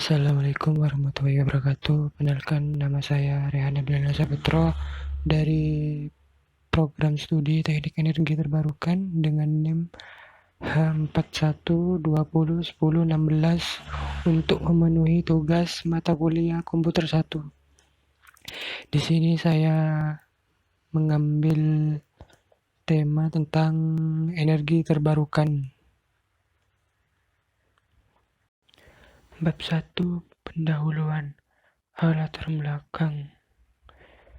Assalamualaikum warahmatullahi wabarakatuh. Kenalkan, nama saya Rehan Abdullah Saputro dari program studi Teknik Energi Terbarukan dengan NIM H41201016 untuk memenuhi tugas mata kuliah Komputer 1. Di sini saya mengambil tema tentang energi terbarukan. Bab 1, pendahuluan. Latar belakang.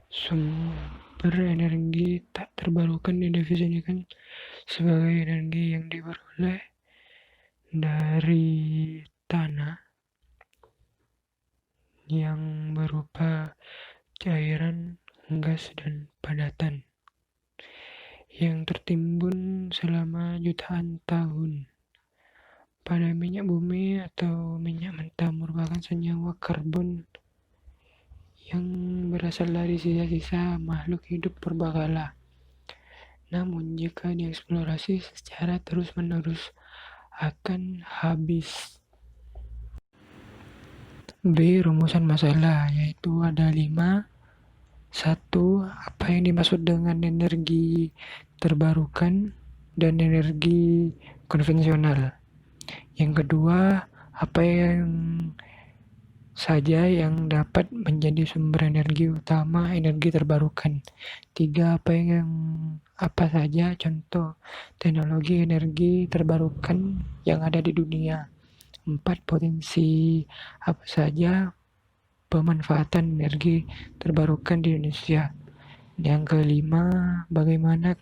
Sumber energi tak terbarukan didefinisikan sebagai energi yang diperoleh dari tanah yang berupa cairan, gas, dan padatan yang tertimbun selama jutaan tahun. Pada minyak bumi atau minyak mentah merupakan senyawa karbon yang berasal dari sisa-sisa makhluk hidup purbakala. Namun jika dieksplorasi secara terus-menerus akan habis. B. Rumusan masalah, yaitu ada 5. 1. Apa yang dimaksud dengan energi terbarukan dan energi konvensional? Yang kedua, apa yang saja yang dapat menjadi sumber energi utama energi terbarukan? 3. Apa saja contoh teknologi energi terbarukan yang ada di dunia? 4. Potensi apa saja pemanfaatan energi terbarukan di Indonesia? Yang kelima, bagaimana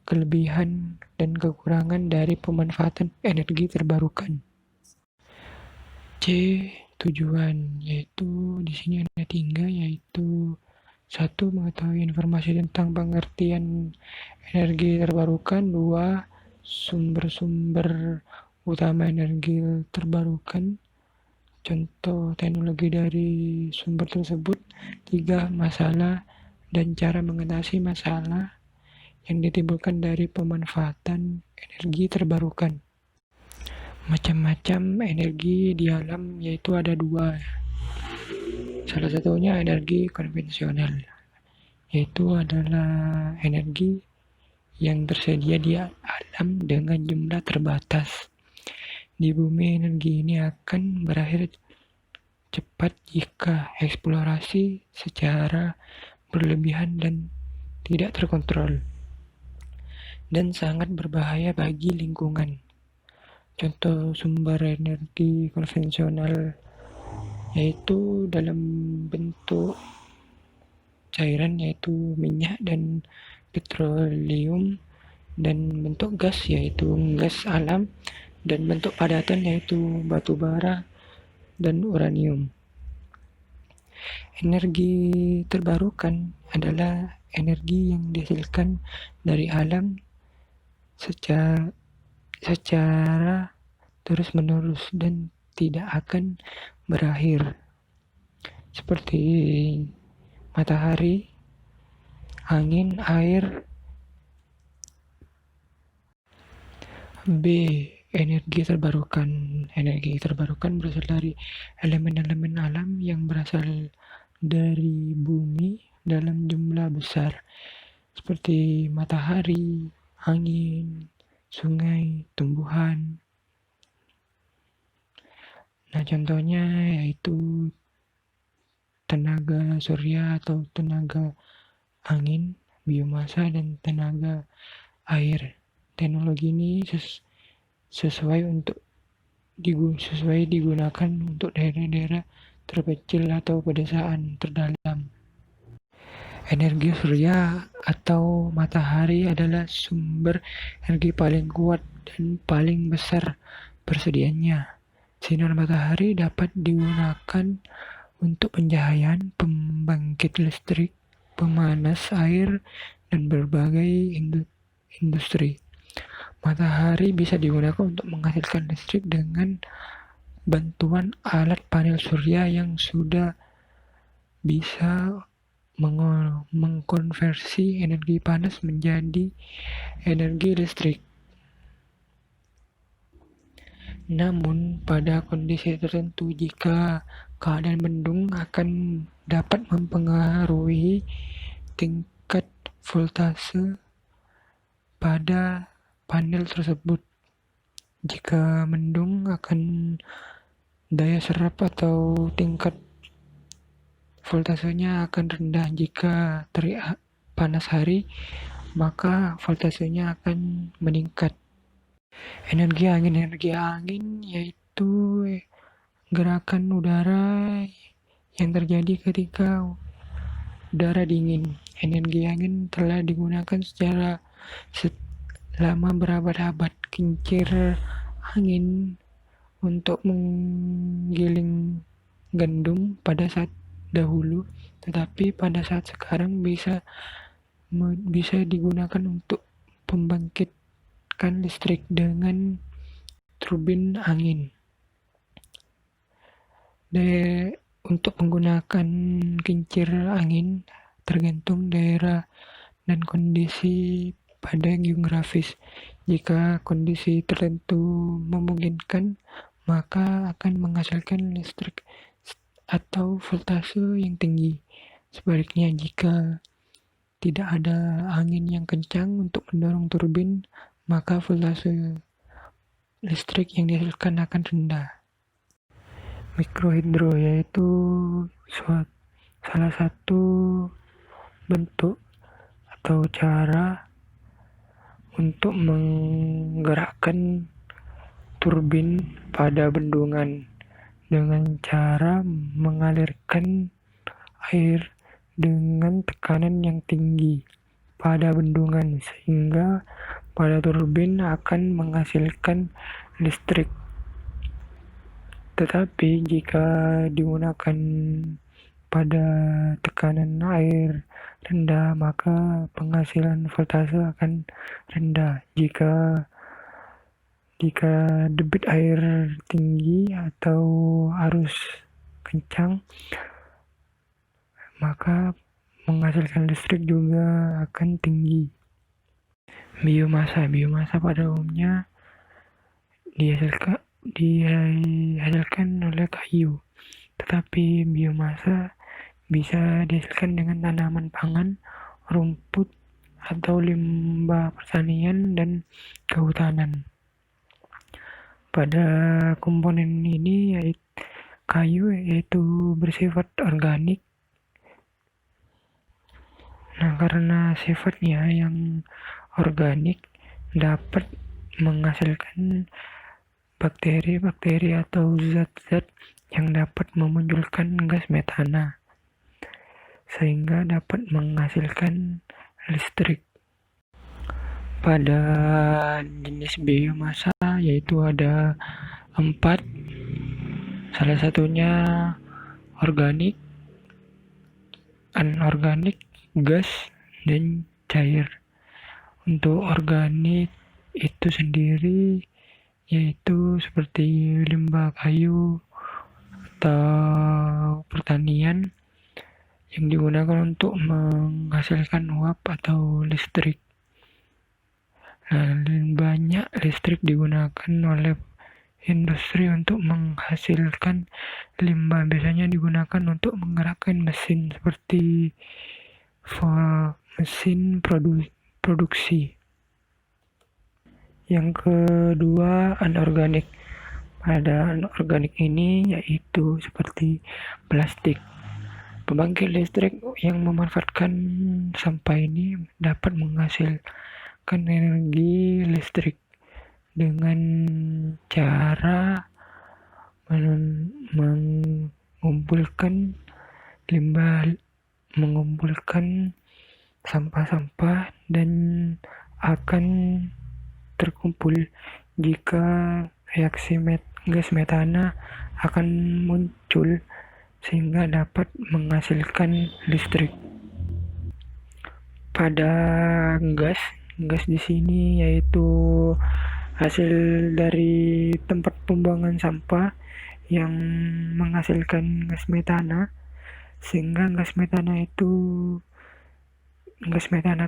kelebihan dan kekurangan dari pemanfaatan energi terbarukan? C. Tujuan, yaitu di sini ada 3, yaitu 1. Mengetahui informasi tentang pengertian energi terbarukan. 2. Sumber-sumber utama energi terbarukan, contoh teknologi dari sumber tersebut. 3. Masalah dan cara mengatasi masalah yang ditimbulkan dari pemanfaatan energi terbarukan. Macam-macam energi di alam, yaitu ada 2. Salah satunya energi konvensional, yaitu adalah energi yang tersedia di alam dengan jumlah terbatas. Di bumi, energi ini akan berakhir cepat jika eksplorasi secara berlebihan dan tidak terkontrol, dan sangat berbahaya bagi lingkungan. Contoh sumber energi konvensional yaitu dalam bentuk cairan, yaitu minyak dan petroleum, dan bentuk gas yaitu gas alam, dan bentuk padatan yaitu batu bara dan uranium. Energi terbarukan adalah energi yang dihasilkan dari alam secara terus-menerus dan tidak akan berakhir, seperti matahari, angin, air. B. Energi terbarukan. Energi terbarukan berasal dari elemen-elemen alam yang berasal dari bumi dalam jumlah besar, seperti matahari, angin, sungai, tumbuhan. Nah, contohnya yaitu tenaga surya atau tenaga angin, biomasa, dan tenaga air. Teknologi ini sesuai digunakan untuk daerah-daerah terpencil atau pedesaan terdalam. Energi surya atau matahari adalah sumber energi paling kuat dan paling besar persediaannya. Sinar matahari dapat digunakan untuk pencahayaan, pembangkit listrik, pemanas air, dan berbagai industri. Matahari bisa digunakan untuk menghasilkan listrik dengan bantuan alat panel surya yang sudah bisa mengkonversi energi panas menjadi energi listrik. Namun, pada kondisi tertentu, jika keadaan mendung akan dapat mempengaruhi tingkat voltase pada panel tersebut. Jika mendung, akan daya serap atau tingkat voltasenya akan rendah. Jika terik panas hari, maka voltasenya akan meningkat. Energi angin yaitu gerakan udara yang terjadi ketika udara dingin. Energi angin telah digunakan selama berabad-abad. Kincir angin untuk menggiling gandum pada saat dahulu, tetapi pada saat sekarang bisa digunakan untuk pembangkitkan listrik dengan turbin angin. Untuk menggunakan kincir angin tergantung daerah dan kondisi pada geografis. Jika kondisi tertentu memungkinkan, maka akan menghasilkan listrik atau voltase yang tinggi. Sebaliknya, jika tidak ada angin yang kencang untuk mendorong turbin, maka voltase listrik yang dihasilkan akan rendah. Mikrohidro yaitu salah satu bentuk atau cara untuk menggerakkan turbin pada bendungan dengan cara mengalirkan air dengan tekanan yang tinggi pada bendungan sehingga pada turbin akan menghasilkan listrik. Tetapi jika digunakan pada tekanan air rendah, maka penghasilan voltase akan rendah. Jika debit air tinggi atau arus kencang, maka menghasilkan listrik juga akan tinggi. Biomasa pada umumnya dihasilkan oleh kayu, tetapi biomasa bisa dihasilkan dengan tanaman pangan, rumput, atau limbah pertanian dan kehutanan. Pada komponen ini kayu yaitu bersifat organik. Nah, karena sifatnya yang organik dapat menghasilkan bakteri-bakteri atau zat-zat yang dapat memunculkan gas metana sehingga dapat menghasilkan listrik. Pada jenis biomasa yaitu ada 4, salah satunya organik, anorganik, gas, dan cair. Untuk organik itu sendiri yaitu seperti limbah kayu atau pertanian yang digunakan untuk menghasilkan uap atau listrik. Banyak listrik digunakan oleh industri untuk menghasilkan limbah. Biasanya digunakan untuk menggerakkan mesin seperti mesin produksi. Yang kedua, anorganik. Pada anorganik ini yaitu seperti plastik. Pembangkit listrik yang memanfaatkan sampah ini dapat menghasilkan energi listrik dengan cara mengumpulkan sampah-sampah dan akan terkumpul jika reaksi gas metana akan muncul sehingga dapat menghasilkan listrik. Pada gas di sini yaitu hasil dari tempat pembuangan sampah yang menghasilkan gas metana, sehingga gas metana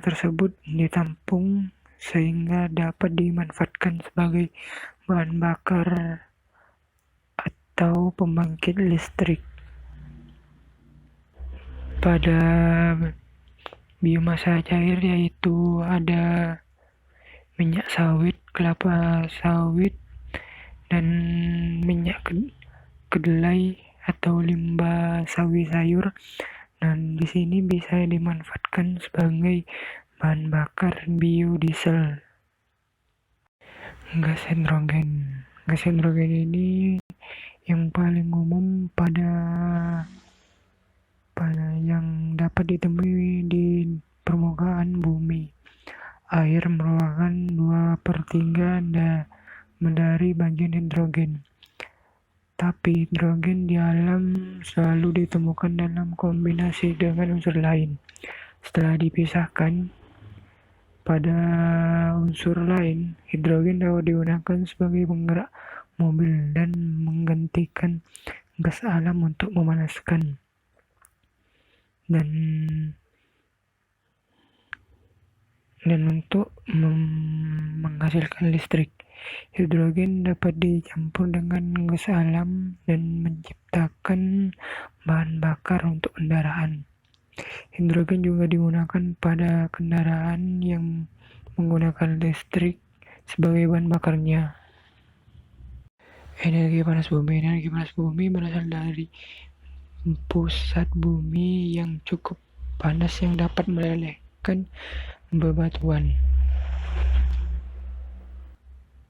tersebut ditampung sehingga dapat dimanfaatkan sebagai bahan bakar atau pembangkit listrik. Pada biomasa cair yaitu ada minyak sawit, kelapa sawit, dan minyak kedelai atau limbah sawi sayur. Dan di sini bisa dimanfaatkan sebagai bahan bakar biodiesel. Gas hidrogen ini yang paling umum pada yang dapat ditemui di permukaan bumi. Air merupakan 2/3 dari bagian hidrogen. Tapi hidrogen di alam selalu ditemukan dalam kombinasi dengan unsur lain. Setelah dipisahkan pada unsur lain, hidrogen dapat digunakan sebagai penggerak mobil dan menggantikan gas alam untuk memanaskan dan untuk menghasilkan listrik. Hidrogen dapat dicampur dengan gas alam dan menciptakan bahan bakar untuk kendaraan. Hidrogen juga digunakan pada kendaraan yang menggunakan listrik sebagai bahan bakarnya. Energi panas bumi berasal dari pusat bumi yang cukup panas yang dapat melelehkan bebatuan.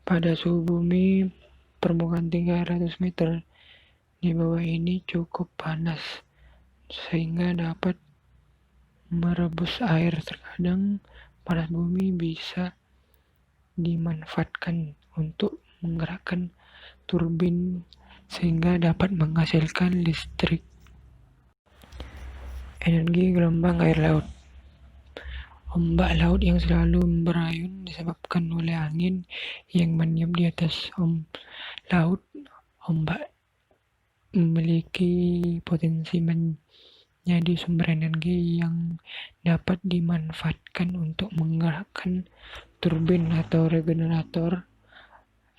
Pada suhu bumi permukaan 300 meter di bawah ini cukup panas sehingga dapat merebus air. Terkadang panas bumi bisa dimanfaatkan untuk menggerakkan turbin sehingga dapat menghasilkan listrik. Energi gelombang air laut. Ombak laut yang selalu berayun disebabkan oleh angin yang meniup di atas laut. Ombak memiliki potensi menjadi sumber energi yang dapat dimanfaatkan untuk menggerakkan turbin atau regenerator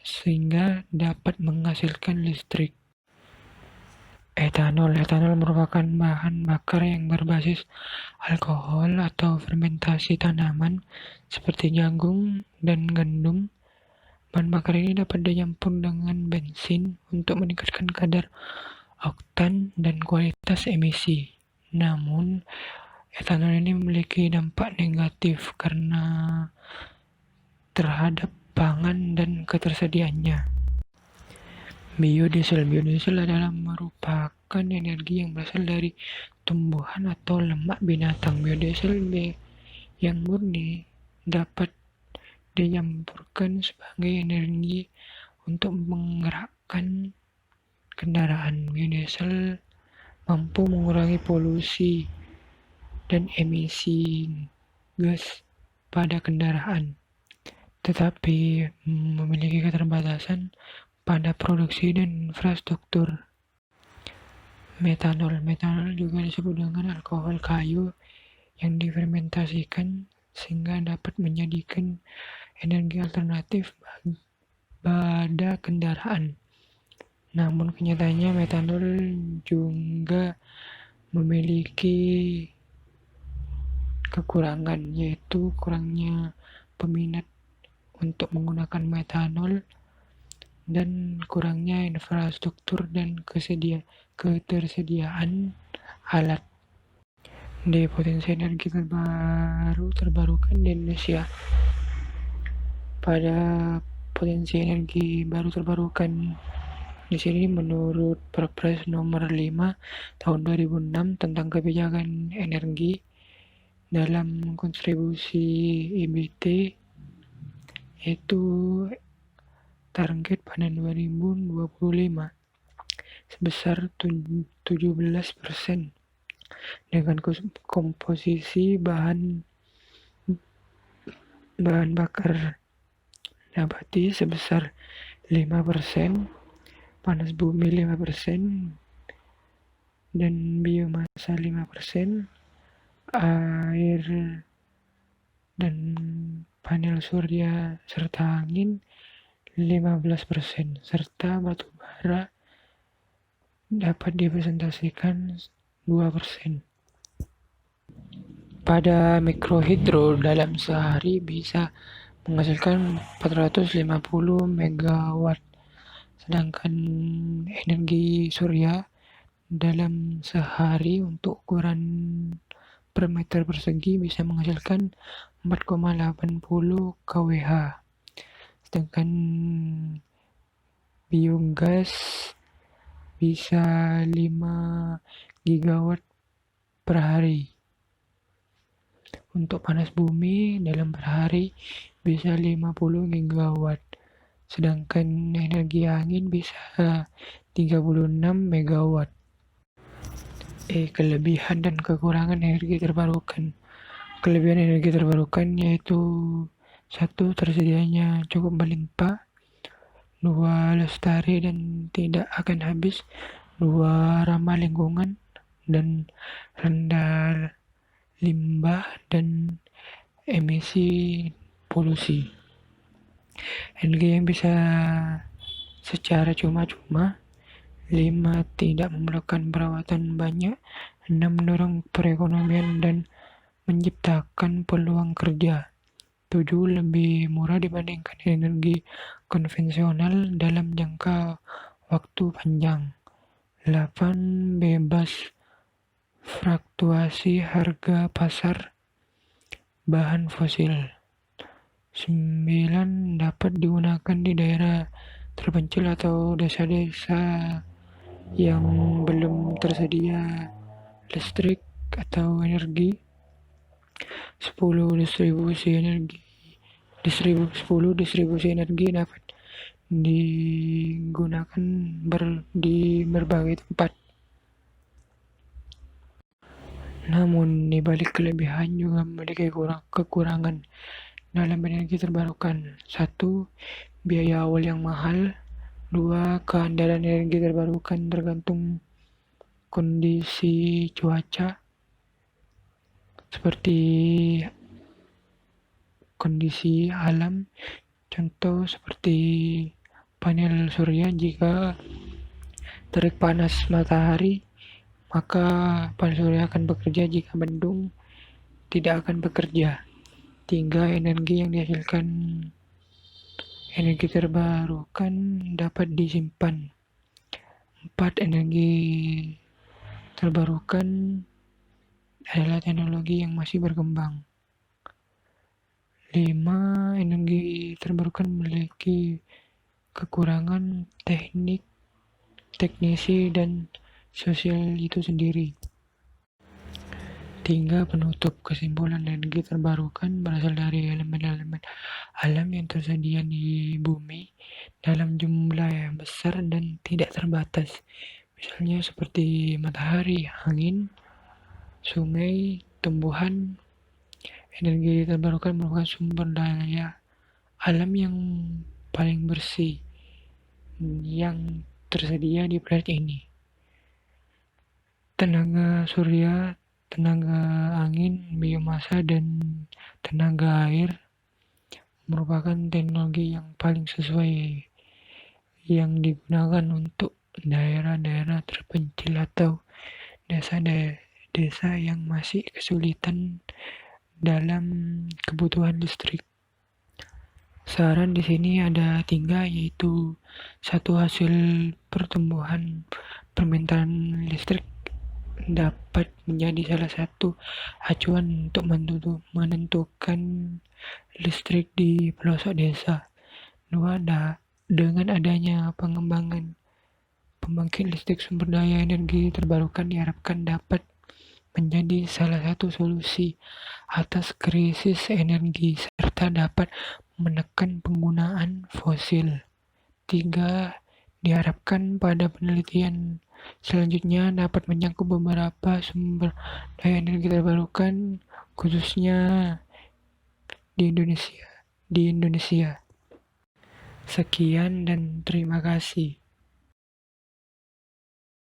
sehingga dapat menghasilkan listrik. Etanol merupakan bahan bakar yang berbasis alkohol atau fermentasi tanaman seperti jagung dan gandum. Bahan bakar ini dapat dicampur dengan bensin untuk meningkatkan kadar oktan dan kualitas emisi. Namun, etanol ini memiliki dampak negatif karena terhadap pangan dan ketersediaannya. Biodiesel adalah merupakan energi yang berasal dari tumbuhan atau lemak binatang. Biodiesel yang murni dapat dicampurkan sebagai energi untuk menggerakkan kendaraan. Biodiesel mampu mengurangi polusi dan emisi gas pada kendaraan, tetapi memiliki keterbatasan pada produksi dan infrastruktur. Metanol juga disebut dengan alkohol kayu yang difermentasikan sehingga dapat menjadikan energi alternatif pada kendaraan. Namun kenyataannya metanol juga memiliki kekurangan, yaitu kurangnya peminat untuk menggunakan metanol dan kurangnya infrastruktur dan ketersediaan alat. Di potensi energi terbarukan di Indonesia. Pada potensi energi baru terbarukan di sini menurut Perpres nomor 5 tahun 2006 tentang kebijakan energi dalam kontribusi IBT yaitu target pada 2025 sebesar 17% dengan komposisi bahan bakar nabati sebesar 5%, panas bumi 5%, dan biomasa 5%, air dan panel surya serta angin 15%, serta batu bara dapat dipresentasikan 2%. Pada mikrohidro dalam sehari bisa menghasilkan 450 megawatt, sedangkan energi surya dalam sehari untuk ukuran per meter persegi bisa menghasilkan 4,80 kWh, sedangkan biogas bisa 5 gigawatt per hari. Untuk panas bumi dalam per hari bisa 50 gigawatt, sedangkan energi angin bisa 36 megawatt. Kelebihan dan kekurangan energi terbarukan. Kelebihan energi terbarukan yaitu 1. Tersedianya cukup melimpah. 2. Lestari dan tidak akan habis. 2. Ramah lingkungan dan rendah limbah dan emisi polusi. Energi yang bisa secara cuma-cuma. 5. Tidak memerlukan perawatan banyak. 6. Mendorong perekonomian dan menciptakan peluang kerja. 7. Lebih murah dibandingkan energi konvensional dalam jangka waktu panjang. 8. Bebas fluktuasi harga pasar bahan fosil. 9. Dapat digunakan di daerah terpencil atau desa-desa yang belum tersedia listrik atau energi. 10. Distribusi energi dapat digunakan di berbagai tempat. Namun, di balik kelebihan juga memiliki kekurangan dalam energi terbarukan. 1. Biaya awal yang mahal. 2. Keandalan energi terbarukan tergantung kondisi cuaca, seperti kondisi alam. Contoh seperti panel surya, jika terik panas matahari, maka panel surya akan bekerja, jika mendung tidak akan bekerja. 3. Energi yang dihasilkan energi terbarukan dapat disimpan. 4. Energi terbarukan adalah teknologi yang masih berkembang. 5. Energi terbarukan memiliki kekurangan teknisi dan sosial itu sendiri. 3. Penutup kesimpulan, energi terbarukan berasal dari elemen-elemen alam yang tersedia di bumi dalam jumlah yang besar dan tidak terbatas. Misalnya seperti matahari, angin, sungai, tumbuhan. Energi terbarukan merupakan sumber daya alam yang paling bersih yang tersedia di planet ini. Tenaga surya, tenaga angin, biomasa, dan tenaga air merupakan teknologi yang paling sesuai yang digunakan untuk daerah-daerah terpencil atau desa yang masih kesulitan dalam kebutuhan listrik. Saran di sini ada 3, yaitu 1. Hasil pertumbuhan permintaan listrik dapat menjadi salah satu acuan untuk menentukan listrik di pelosok desa. 2. Dengan adanya pengembangan pembangkit listrik sumber daya energi terbarukan diharapkan dapat menjadi salah satu solusi atas krisis energi serta dapat menekan penggunaan fosil. 3. Diharapkan pada penelitian selanjutnya dapat menyangkut beberapa sumber daya energi terbarukan, khususnya di Indonesia. Sekian dan terima kasih.